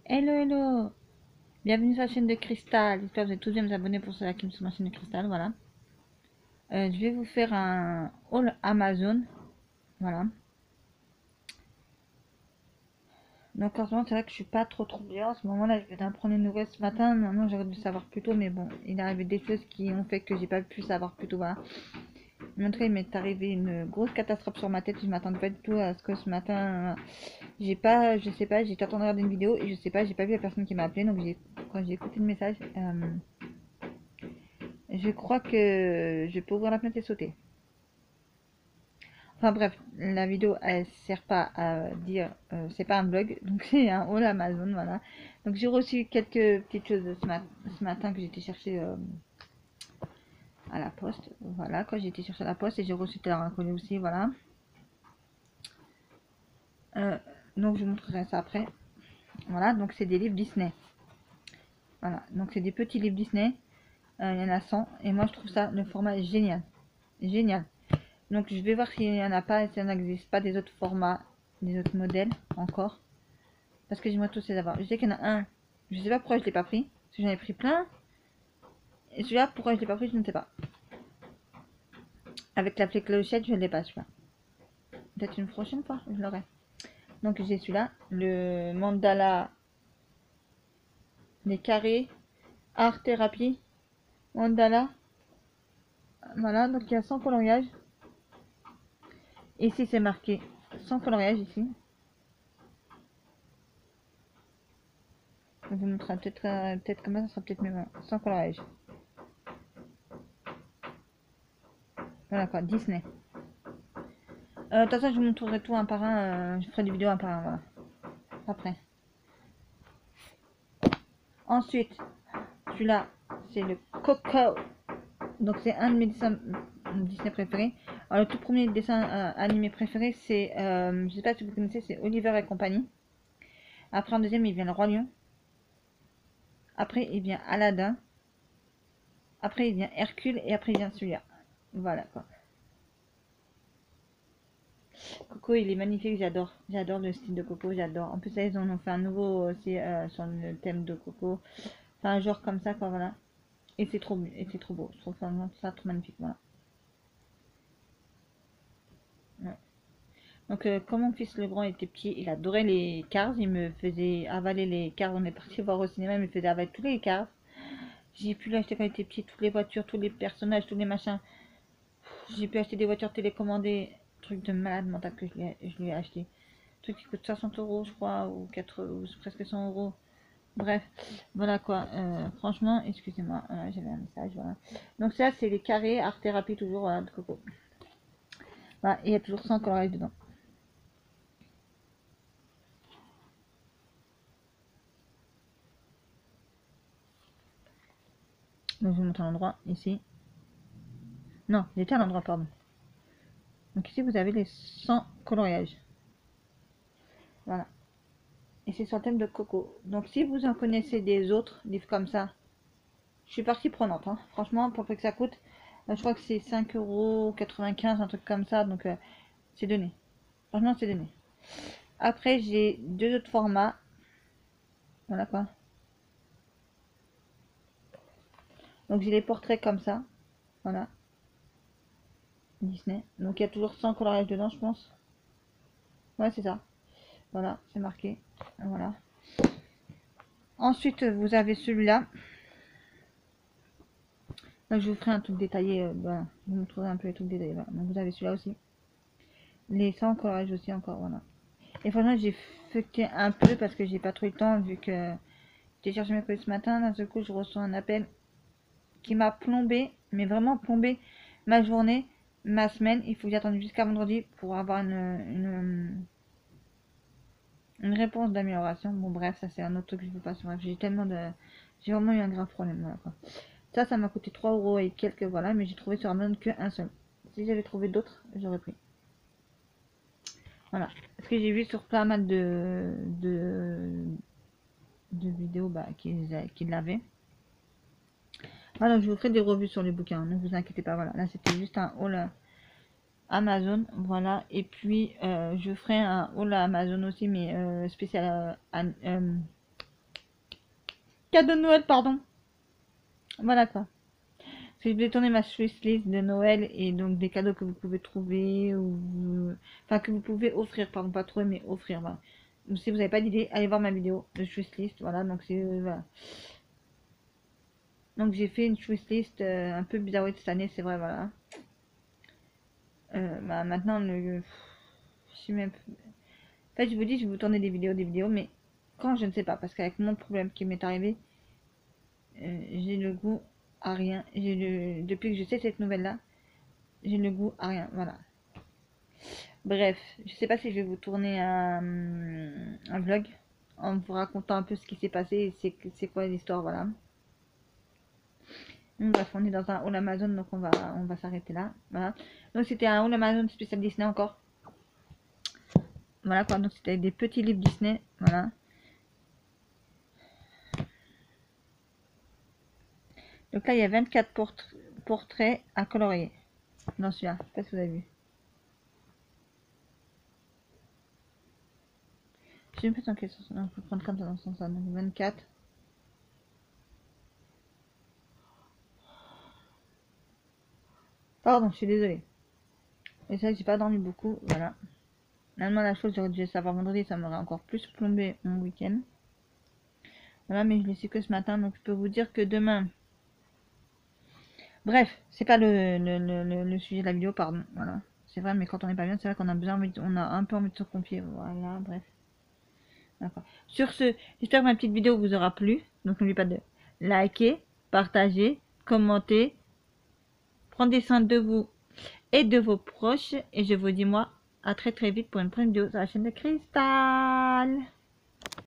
Hello, hello! Bienvenue sur la chaîne de Cristal. J'espère que vous êtes tous bien vous abonner pour ceux qui me sont sur ma chaîne de Cristal. Voilà. Je vais vous faire un haul Amazon. Voilà. Donc en ce moment, c'est vrai que je suis pas trop bien. En ce moment-là, je viens d'apprendre une nouvelle ce matin. Normalement, j'aurais dû savoir plus tôt, mais bon, il est arrivé des choses qui ont fait que j'ai pas pu savoir plus tôt. Voilà. Mais en tout cas, il m'est arrivé une grosse catastrophe sur ma tête. Je m'attendais pas du tout à ce que ce matin, j'ai pas, je sais pas, j'étais en train de regarder une vidéo et je sais pas, j'ai pas vu la personne qui m'a appelé. Donc quand j'ai écouté le message, je crois que je peux ouvrir la fenêtre et sauter. Enfin bref, la vidéo elle sert pas à dire, c'est pas un blog, donc c'est un haul Amazon, voilà. Donc j'ai reçu quelques petites choses ce matin que j'étais chercher à la poste, voilà, quand j'étais chercher à la poste et j'ai reçu tout à l'heure un colis aussi, voilà. Euh, donc je vous montrerai ça après. Voilà, donc c'est des livres Disney. Voilà, donc c'est des petits livres Disney, il y en a 100 et moi je trouve ça le format génial, génial. Donc je vais voir s'il n'y en a pas, s'il n'existe pas des autres formats, des autres modèles encore. Parce que j'aimerais tous les avoir. Je sais qu'il y en a un, je sais pas pourquoi je l'ai pas pris. Parce que j'en ai pris plein. Et celui-là, pourquoi je l'ai pas pris, je ne sais pas. Avec la clochette, je ne l'ai pas celui-là. Peut-être une prochaine fois, je l'aurai. Donc j'ai celui-là, le mandala, les carrés, art thérapie, mandala. Voilà, donc il y a 100 coloriages. Ici c'est marqué 100 coloriages ici. Je vous montrerai peut-être comment ça sera peut-être mieux. 100 coloriages. Voilà quoi, Disney. De toute façon, je vous montrerai tout un par un. Je ferai des vidéos un par un, voilà. Après. Ensuite, celui-là, c'est le Coco. Donc, c'est un de mes dessins Disney préférés. Alors, le tout premier dessin animé préféré, c'est, je sais pas si vous connaissez, c'est Oliver et compagnie. Après, en deuxième, il vient le Roi Lion. Après, il vient Aladdin. Après, il vient Hercule. Et après, il vient celui-là. Voilà, quoi. Coco, il est magnifique, j'adore. J'adore le style de Coco, j'adore. En plus, là, ils en ont fait un nouveau aussi sur le thème de Coco. Enfin, un genre comme ça, quoi, voilà. Et c'est trop beau. Je trouve ça trop magnifique, voilà. Ouais. Donc, quand mon fils le grand était petit, il adorait les Cars. Il me faisait avaler les Cars. On est parti voir au cinéma, il me faisait avaler tous les Cars. J'ai pu l'acheter quand il était petit, toutes les voitures, tous les personnages, tous les machins. J'ai pu acheter des voitures télécommandées. Truc de malade mental que je lui ai acheté. Truc qui coûte 60 euros, je crois, ou, 4, ou presque 100 euros. Bref, voilà quoi. Franchement, excusez-moi, j'avais un message, voilà. Donc ça, c'est les carrés, art thérapie toujours, voilà, de Coco. Voilà, et il y a toujours 100 coloris dedans. Donc je vous montre l'endroit, ici. Non, il était à l'endroit, pardon. Donc ici, vous avez les 100 coloriages. Voilà. Et c'est sur le thème de Coco. Donc si vous en connaissez des autres livres comme ça, je suis partie prenante, hein. Franchement, pour peu que ça coûte, je crois que c'est 5,95 €, un truc comme ça. Donc c'est donné. Franchement, c'est donné. Après, j'ai deux autres formats. Voilà quoi. Donc j'ai les portraits comme ça. Voilà. Disney. Donc il y a toujours 100 coloriages dedans, je pense. Ouais, c'est ça. Voilà, c'est marqué. Voilà. Ensuite, vous avez celui-là. Donc je vous ferai un truc détaillé. Voilà. Je vous montrerai un peu les trucs détaillés. Voilà. Donc vous avez celui-là aussi. Les 100 coloriages aussi encore. Voilà. Et franchement, j'ai fucké un peu parce que j'ai pas trop eu le temps vu que j'ai cherché mes colis ce matin. D'un seul coup, je reçois un appel qui m'a plombé, mais vraiment plombé ma journée, ma semaine. Il faut que j'attende jusqu'à vendredi pour avoir une réponse d'amélioration. Bon, bref, ça c'est un autre truc que je vous passe. Bref, j'ai vraiment eu un grave problème. Voilà, quoi. Ça m'a coûté 3 euros et quelques, voilà, mais j'ai trouvé sur Amazon qu'un seul. Si j'avais trouvé d'autres, j'aurais pris. Voilà. Parce que j'ai vu sur pas mal de vidéos qui l'avaient. Voilà, je vous ferai des revues sur les bouquins, ne vous inquiétez pas. Voilà, là c'était juste un haul Amazon, voilà. Et puis je ferai un haul Amazon aussi, mais spécial cadeau de Noël, pardon. Voilà quoi. Parce que je vais tourner ma wishlist de Noël et donc des cadeaux que vous pouvez trouver ou enfin que vous pouvez offrir, pardon, pas trouver mais offrir. Voilà. Donc, si vous n'avez pas d'idée, allez voir ma vidéo de wishlist. Voilà, donc c'est voilà. Donc j'ai fait une wishlist un peu bizarroïde cette année, c'est vrai, voilà. Bah, maintenant, je sais même. En fait, je vous dis, je vais vous tourner des vidéos, mais quand je ne sais pas, parce qu'avec mon problème qui m'est arrivé, j'ai le goût à rien. Depuis que je sais cette nouvelle-là, j'ai le goût à rien. Voilà. Bref, je sais pas si je vais vous tourner un vlog en vous racontant un peu ce qui s'est passé et c'est quoi l'histoire, voilà. Donc, bref, on est dans un haul Amazon, donc on va s'arrêter là. Voilà. Donc c'était un haul Amazon spécial Disney encore. Voilà quoi, donc c'était des petits livres Disney, voilà. Donc là, il y a 24 portraits à colorier dans celui-là. Je sais pas si vous avez vu. Je sais pas dans quel sens. Non, faut prendre comme ça dans ce sens-là. Donc 24. Pardon, je suis désolée. Et ça, j'ai pas dormi beaucoup. Voilà. Normalement, la chose, j'aurais dû le savoir vendredi. Ça m'aurait encore plus plombé mon week-end. Voilà, mais je l'ai su que ce matin. Donc je peux vous dire que demain. Bref, c'est pas le sujet de la vidéo, pardon. Voilà. C'est vrai, mais quand on n'est pas bien, c'est vrai qu'on a besoin, on a un peu envie de se confier. Voilà, bref. D'accord. Sur ce, j'espère que ma petite vidéo vous aura plu. Donc n'oubliez pas de liker, partager, commenter, prendre soin de vous et de vos proches. Et je vous dis moi à très très vite pour une prochaine vidéo sur la chaîne de Cristal.